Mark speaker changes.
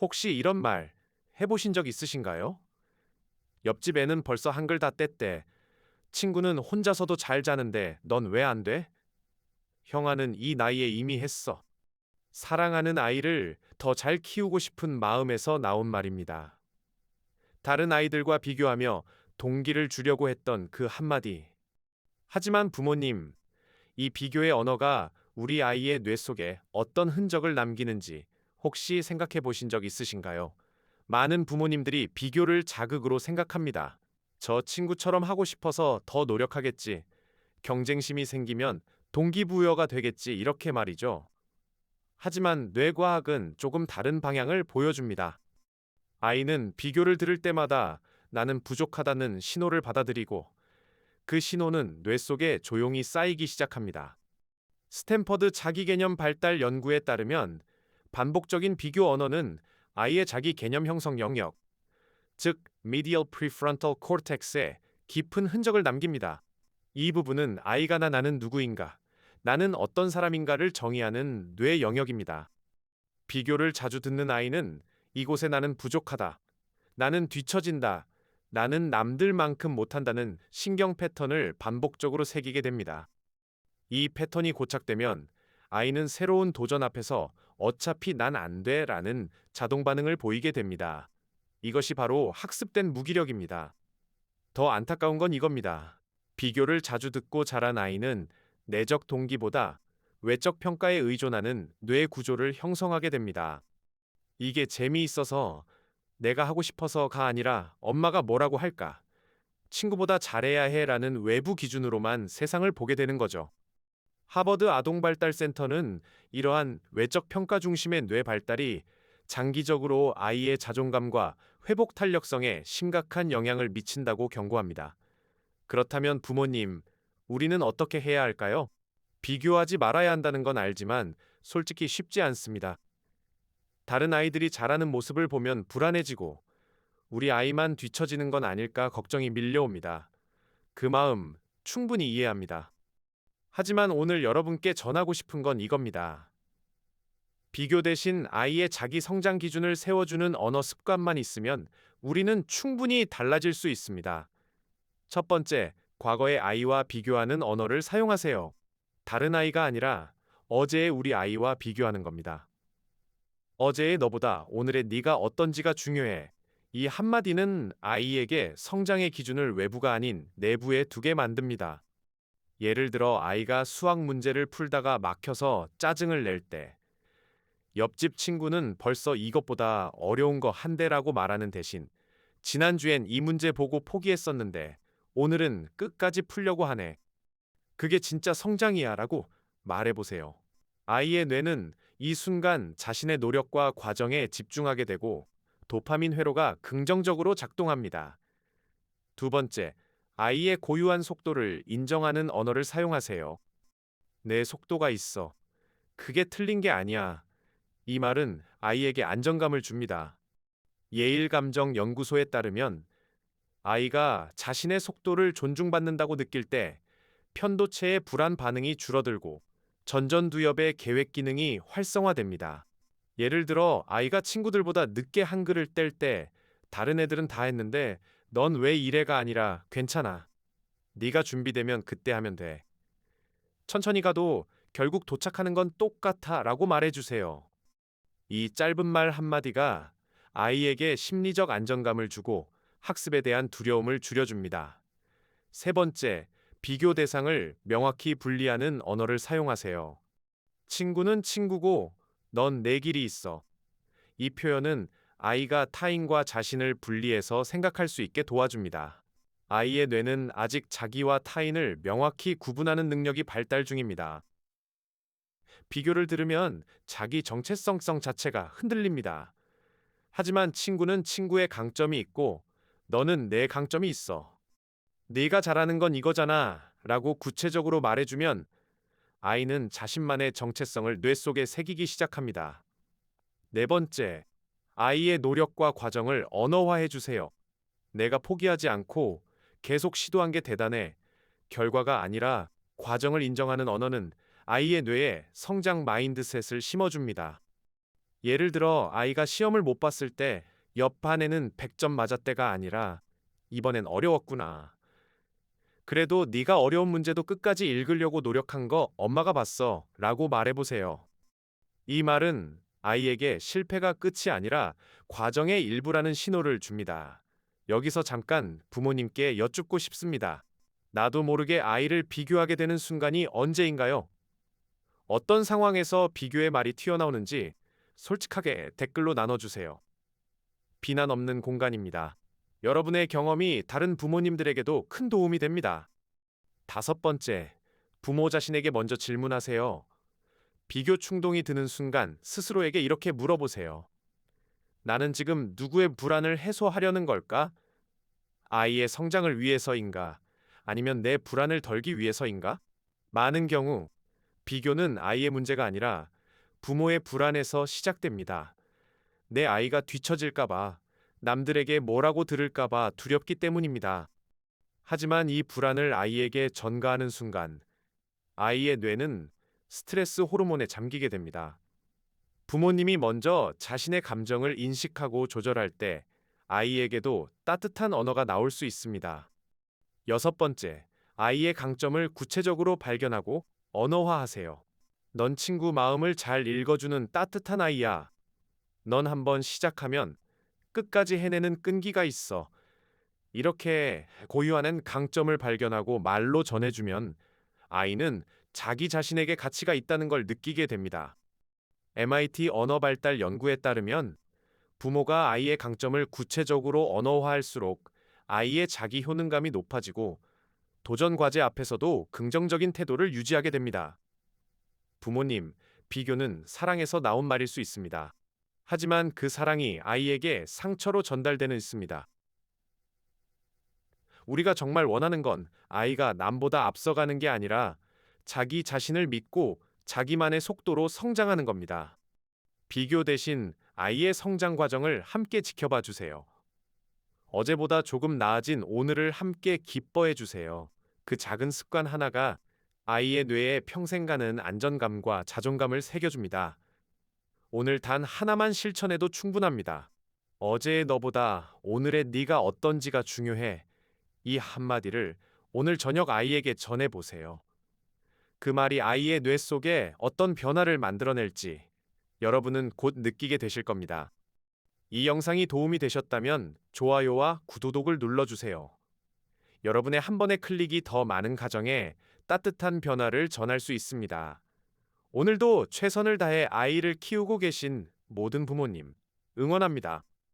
Speaker 1: 혹시 이런 말 해보신 적 있으신가요? 옆집 애는 벌써 한글 다 뗐대. 친구는 혼자서도 잘 자는데 넌 왜 안 돼? 형아는 이 나이에 이미 했어. 사랑하는 아이를 더 잘 키우고 싶은 마음에서 나온 말입니다. 다른 아이들과 비교하며 동기를 주려고 했던 그 한마디. 하지만 부모님, 이 비교의 언어가 우리 아이의 뇌 속에 어떤 흔적을 남기는지 혹시 생각해 보신 적 있으신가요? 많은 부모님들이 비교를 자극으로 생각합니다. 저 친구처럼 하고 싶어서 더 노력하겠지. 경쟁심이 생기면 동기부여가 되겠지. 이렇게 말이죠. 하지만 뇌과학은 조금 다른 방향을 보여줍니다. 아이는 비교를 들을 때마다 나는 부족하다는 신호를 받아들이고 그 신호는 뇌 속에 조용히 쌓이기 시작합니다. 스탠퍼드 자기개념 발달 연구에 따르면 반복적인 비교 언어는 아이의 자기 개념 형성 영역, 즉 medial prefrontal cortex에 깊은 흔적을 남깁니다. 이 부분은 아이가 나는 누구인가, 나는 어떤 사람인가를 정의하는 뇌 영역입니다. 비교를 자주 듣는 아이는 이곳에 나는 부족하다, 나는 뒤처진다, 나는 남들만큼 못한다는 신경 패턴을 반복적으로 새기게 됩니다. 이 패턴이 고착되면 아이는 새로운 도전 앞에서 어차피 난 안 돼 라는 자동 반응을 보이게 됩니다. 이것이 바로 학습된 무기력입니다. 더 안타까운 건 이겁니다. 비교를 자주 듣고 자란 아이는 내적 동기보다 외적 평가에 의존하는 뇌 구조를 형성하게 됩니다. 이게 재미있어서 내가 하고 싶어서가 아니라 엄마가 뭐라고 할까? 친구보다 잘해야 해라는 외부 기준으로만 세상을 보게 되는 거죠. 하버드 아동발달센터는 이러한 외적 평가 중심의 뇌 발달이 장기적으로 아이의 자존감과 회복 탄력성에 심각한 영향을 미친다고 경고합니다. 그렇다면 부모님, 우리는 어떻게 해야 할까요? 비교하지 말아야 한다는 건 알지만 솔직히 쉽지 않습니다. 다른 아이들이 잘하는 모습을 보면 불안해지고 우리 아이만 뒤처지는 건 아닐까 걱정이 밀려옵니다. 그 마음 충분히 이해합니다. 하지만 오늘 여러분께 전하고 싶은 건 이겁니다. 비교 대신 아이의 자기 성장 기준을 세워주는 언어 습관만 있으면 우리는 충분히 달라질 수 있습니다. 첫 번째, 과거의 아이와 비교하는 언어를 사용하세요. 다른 아이가 아니라 어제의 우리 아이와 비교하는 겁니다. 어제의 너보다 오늘의 네가 어떤지가 중요해. 이 한마디는 아이에게 성장의 기준을 외부가 아닌 내부에 두게 만듭니다. 예를 들어 아이가 수학 문제를 풀다가 막혀서 짜증을 낼 때, 옆집 친구는 벌써 이것보다 어려운 거 한대라고 말하는 대신 지난주엔 이 문제 보고 포기했었는데 오늘은 끝까지 풀려고 하네. 그게 진짜 성장이야 라고 말해보세요. 아이의 뇌는 이 순간 자신의 노력과 과정에 집중하게 되고 도파민 회로가 긍정적으로 작동합니다. 두 번째, 아이의 고유한 속도를 인정하는 언어를 사용하세요. 내 속도가 있어. 그게 틀린 게 아니야. 이 말은 아이에게 안정감을 줍니다. 예일감정연구소에 따르면 아이가 자신의 속도를 존중받는다고 느낄 때 편도체의 불안 반응이 줄어들고 전전두엽의 계획 기능이 활성화됩니다. 예를 들어 아이가 친구들보다 늦게 한글을 뗄 때 다른 애들은 다 했는데 넌 왜 이래가 아니라 괜찮아. 네가 준비되면 그때 하면 돼. 천천히 가도 결국 도착하는 건 똑같아 라고 말해주세요. 이 짧은 말 한마디가 아이에게 심리적 안정감을 주고 학습에 대한 두려움을 줄여줍니다. 세 번째, 비교 대상을 명확히 분리하는 언어를 사용하세요. 친구는 친구고 넌 내 길이 있어. 이 표현은 아이가 타인과 자신을 분리해서 생각할 수 있게 도와줍니다. 아이의 뇌는 아직 자기와 타인을 명확히 구분하는 능력이 발달 중입니다. 비교를 들으면 자기 정체성 자체가 흔들립니다. 하지만 친구는 친구의 강점이 있고 너는 내 강점이 있어. 네가 잘하는 건 이거잖아 라고 구체적으로 말해주면 아이는 자신만의 정체성을 뇌 속에 새기기 시작합니다. 네 번째, 아이의 노력과 과정을 언어화해 주세요. 내가 포기하지 않고 계속 시도한 게 대단해. 결과가 아니라 과정을 인정하는 언어는 아이의 뇌에 성장 마인드셋을 심어줍니다. 예를 들어 아이가 시험을 못 봤을 때 옆 반에는 100점 맞았대가 아니라 이번엔 어려웠구나. 그래도 네가 어려운 문제도 끝까지 읽으려고 노력한 거 엄마가 봤어. 라고 말해보세요. 이 말은 아이에게 실패가 끝이 아니라 과정의 일부라는 신호를 줍니다. 여기서 잠깐 부모님께 여쭙고 싶습니다. 나도 모르게 아이를 비교하게 되는 순간이 언제인가요? 어떤 상황에서 비교의 말이 튀어나오는지 솔직하게 댓글로 나눠주세요. 비난 없는 공간입니다. 여러분의 경험이 다른 부모님들에게도 큰 도움이 됩니다. 다섯 번째, 부모 자신에게 먼저 질문하세요. 비교 충동이 드는 순간 스스로에게 이렇게 물어보세요. 나는 지금 누구의 불안을 해소하려는 걸까? 아이의 성장을 위해서인가? 아니면 내 불안을 덜기 위해서인가? 많은 경우 비교는 아이의 문제가 아니라 부모의 불안에서 시작됩니다. 내 아이가 뒤처질까봐, 남들에게 뭐라고 들을까봐 두렵기 때문입니다. 하지만 이 불안을 아이에게 전가하는 순간, 아이의 뇌는 스트레스 호르몬에 잠기게 됩니다. 부모님이 먼저 자신의 감정을 인식하고 조절할 때, 아이에게도 따뜻한 언어가 나올 수 있습니다. 여섯 번째, 아이의 강점을 구체적으로 발견하고 언어화하세요. 넌 친구 마음을 잘 읽어주는 따뜻한 아이야. 넌 한번 시작하면 끝까지 해내는 끈기가 있어. 이렇게 고유하는 강점을 발견하고 말로 전해주면 아이는 자기 자신에게 가치가 있다는 걸 느끼게 됩니다. MIT 언어 발달 연구에 따르면 부모가 아이의 강점을 구체적으로 언어화할수록 아이의 자기 효능감이 높아지고 도전 과제 앞에서도 긍정적인 태도를 유지하게 됩니다. 부모님, 비교는 사랑에서 나온 말일 수 있습니다. 하지만 그 사랑이 아이에게 상처로 전달되는 있습니다. 우리가 정말 원하는 건 아이가 남보다 앞서가는 게 아니라 자기 자신을 믿고 자기만의 속도로 성장하는 겁니다. 비교 대신 아이의 성장 과정을 함께 지켜봐 주세요. 어제보다 조금 나아진 오늘을 함께 기뻐해 주세요. 그 작은 습관 하나가 아이의 뇌에 평생 가는 안정감과 자존감을 새겨줍니다. 오늘 단 하나만 실천해도 충분합니다. 어제의 너보다 오늘의 네가 어떤지가 중요해. 이 한마디를 오늘 저녁 아이에게 전해보세요. 그 말이 아이의 뇌 속에 어떤 변화를 만들어낼지 여러분은 곧 느끼게 되실 겁니다. 이 영상이 도움이 되셨다면 좋아요와 구독을 눌러주세요. 여러분의 한 번의 클릭이 더 많은 가정에 따뜻한 변화를 전할 수 있습니다. 오늘도 최선을 다해 아이를 키우고 계신 모든 부모님, 응원합니다.